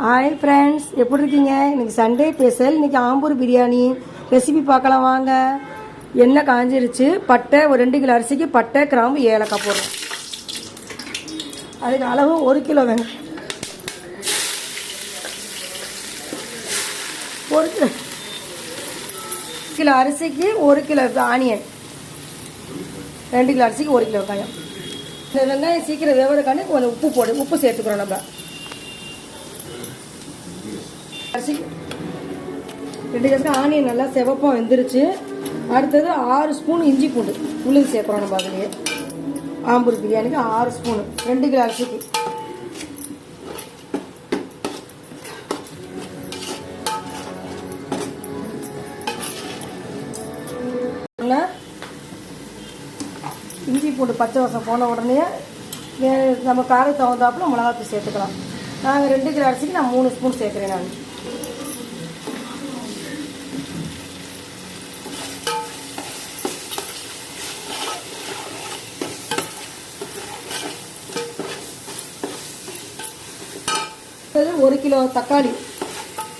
Hi friends, எப்படி இருக்கீங்க? இன்றைக்கி சண்டே ஸ்பெஷல். இன்றைக்கி ஆம்பூர் பிரியாணி ரெசிபி பார்க்கலாம் வாங்க. எண்ணெய் காஞ்சிருச்சு. பட்டை ஒரு 2 கிலோ அரிசிக்கு பட்டை, கிராம்பு, ஏலக்காய் போடுறோம். அதுக்கு அளவு 1 கிலோ வெங்காயம், 1 கிலோ அரிசிக்கு 1 கிலோ ஆனியன், 2 கிலோ அரிசிக்கு 1 கிலோ வெங்காயம். இந்த வெங்காயம் சீக்கிரம் வேவறதுக்காண்டி கொஞ்சம் உப்பு சேர்த்துக்கிறோம். நம்ம அரிசி 2 கிலோ ஆனியன் நல்லா சிவப்பாக வெந்துருச்சு. அடுத்தது 6 ஸ்பூன் இஞ்சி பூண்டு உளுந்து சேர்க்குறோம். நம்ம அதுலேயே ஆம்பூர் பிரியாணிக்கு 6 ஸ்பூனு 2 கிலோ அரிசிக்கு. இஞ்சி பூண்டு பச்சை வாசம் போன உடனே நம்ம காரம் தகுந்தாப்புல மிளகாத்தூள் சேர்த்துக்கலாம். நாங்கள் 2 கிலோ அரிசிக்கு நான் 3 ஸ்பூன் சேர்க்குறேன். நான் அடுத்தது 1 கிலோ தக்காளி,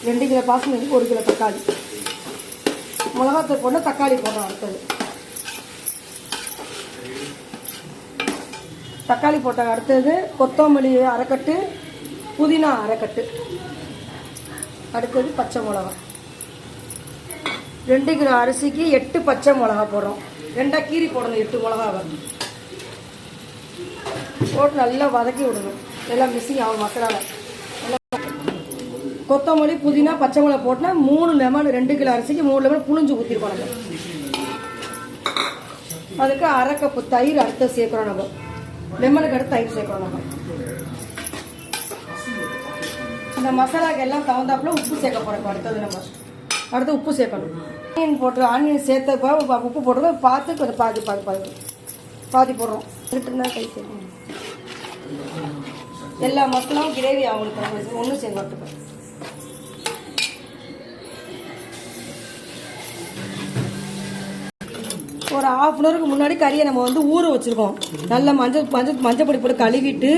2 கிலோ பாசுமதிக்கு 1 கிலோ தக்காளி, மிளகாத்தூள் போட்டு தக்காளி போடுறோம். அடுத்தது தக்காளி போட்ட அடுத்தது கொத்தமல்லி அரைக்கட்டு, புதினா அரைக்கட்டு, அடுத்தது பச்சை மிளகா. 2 கிலோ அரிசிக்கு 8 பச்சை மிளகா போடுறோம். 2 கீரி போடணும். 8 மிளகாவை போட்டு நல்லா வதக்கி விடணும். எல்லாம் மிக்சிங் ஆகும் மசாலாவில். கொத்தமல்லி, புதினா, பச்சை மிளகா போட்டுனா 3 லெமன், 2 கிலோ அரிசிக்கு 3 லெமன் புளிஞ்சு ஊற்றிருக்கோம். நம்ம அதுக்கு அரை கப்பு தயிர் அடுத்து சேர்க்குறோம். நம்ம லெமனுக்கு அடுத்து தயிர் சேர்க்குறோம். நம்ம இந்த மசாலாக்கு எல்லாம் தகுந்தாப்புல உப்பு சேர்க்க போகிறோம். அடுத்தது நம்ம அடுத்து உப்பு சேர்க்கணும். ஆனியன் போட்டு ஆனியன் சேர்த்தப்ப உப்பு போட்டுருக்கோம். பார்த்து கொஞ்சம் பாதி போடுறோம். கை சேர்க்கணும். எல்லா மசாலாவும் கிரேவி அவங்களுக்கு ஒன்றும் சேர்க்க. ஒரு ½ அன் ஹவருக்கு முன்னாடி கறியை நம்ம ஊற வச்சுருக்கோம். நல்லா மஞ்சள் பொடி போட்டு கழுவிட்டு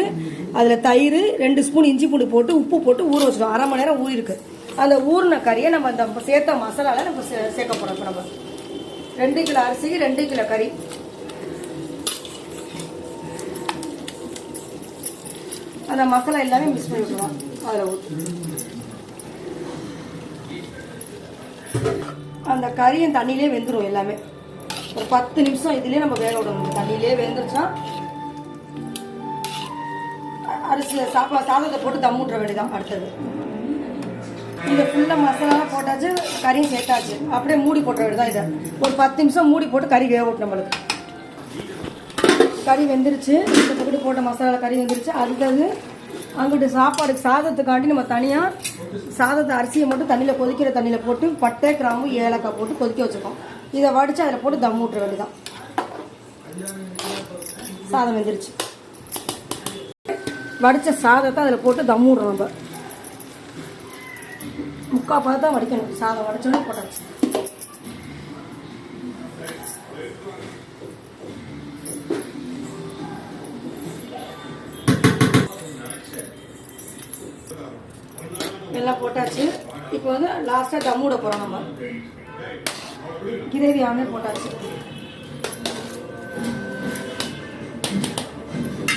அதில் தயிர், 2 ஸ்பூன் இஞ்சி பூண்டு போட்டு உப்பு போட்டு ஊற வச்சுருக்கோம். அரை மணி நேரம் ஊறிருக்கு. அந்த ஊறின கறியை நம்ம அந்த சேர்த்த மசாலாவில் நம்ம சேர்க்க போகிறோம். இப்போ நம்ம 2 கிலோ அரிசிக்கு 2 கிலோ கறி. அந்த மசாலா எல்லாமே மிக்ஸ் பண்ணி விட்டுருவோம். அதில் ஊற்றி அந்த கறியும் தண்ணியிலே வெந்துடும். எல்லாமே ஒரு 10 நிமிஷம் இதுலேயே நம்ம வேக விடணும். தண்ணியிலே வெந்துருச்சுன்னா அரிசி சாதத்தை போட்டு தம் விட்டுற வேண்டியதான். அடுத்தது இந்த ஃபுல்லாக மசாலாலாம் போட்டாச்சு, கறியும் சேர்த்தாச்சு. அப்படியே மூடி போட்டுற வேண்டியதான். இதை ஒரு 10 நிமிஷம் மூடி போட்டு கறி வேக விட்டு நம்மளுக்கு கறி வெந்துருச்சு. இந்த பக்கத்து போட்ட மசாலா கறி வெந்துருச்சு. அடுத்தது அங்கிட்டு சாப்பாடுக்கு சாதத்துக்காண்டி நம்ம தனியாக சாதத்தை அரிசியை மட்டும் தண்ணியில் கொதிக்கிற தண்ணியில் போட்டு பட்டை, கிராம்பு, ஏலக்காய் போட்டு கொதிக்க வச்சுருக்கோம். இதை வடித்து அதில் போட்டு தம் விட்டுற வேண்டியதான். சாதம் வெந்துருச்சு. வடித்த சாதத்தை அதில் போட்டு தம் விடுறோம். நம்ம 3/4 பதம் தான் வடிக்கணும். சாதம் வடிச்சோன்னே போட்டாச்சு. எல்லாம் போட்டாச்சு. இப்போ லாஸ்ட்டாக தம் விட போகிறோம். நம்ம கிரேவி ஆனே போட்டாச்சு.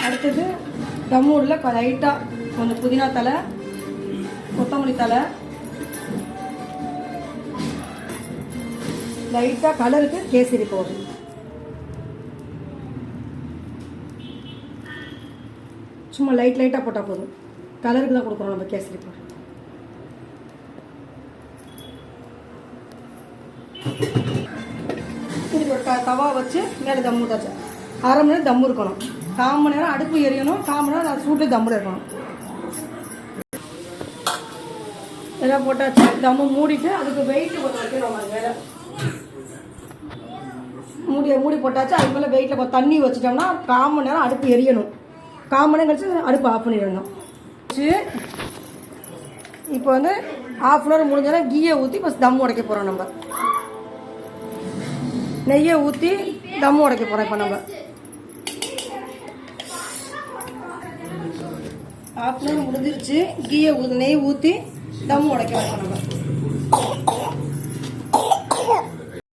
அடுத்தது தம்மூடில் லைட்டாக கொஞ்சம் புதினா தலை, கொத்தமல்லி தலை, லைட்டாக கலருக்கு கேசரி பவுடர், சும்மா லைட்டாக போட்டால் போதும். கலருக்கு தான் கொடுக்குறோம் நம்ம கேசரி பவுடர். இதுக்கு ஒரு தவா வச்சு மேலே தம் ஊட்டாச்சு. அரை மணி நேரம் தம் இருக்கணும். 1/4 மணி நேரம் அடுப்பு எரியணும். 1/4 மணி நேரம் சூட்டில் தம்மில் இருக்கணும். எல்லாம் போட்டாச்சு. தம்மு மூடிட்டு அதுக்கு வெயிட்டு கொஞ்சம் வைக்கணும். அது மேலே மூடி போட்டாச்சு. அதுக்கு மேலே வெயிட்டில் கொஞ்சம் தண்ணி வச்சுட்டோம்னா 1/4 மணி நேரம் அடுப்பு எரியணும். 1/4 மணி நேரம் கழிச்சு அடுப்பு ஆஃப் பண்ணிடணும். இப்போ ½ அன் ஹவர் முடிஞ்சோன்னா கீயை ஊற்றி இப்போ தம் உடைக்க போகிறோம். நம்ம நெய்யை ஊற்றி தம் உடைக்க போகிறோம். இப்போ நம்ம 1/2 முடிஞ்சிருச்சு. நெய் ஊற்றி தம் உடைக்க வைக்கணும்.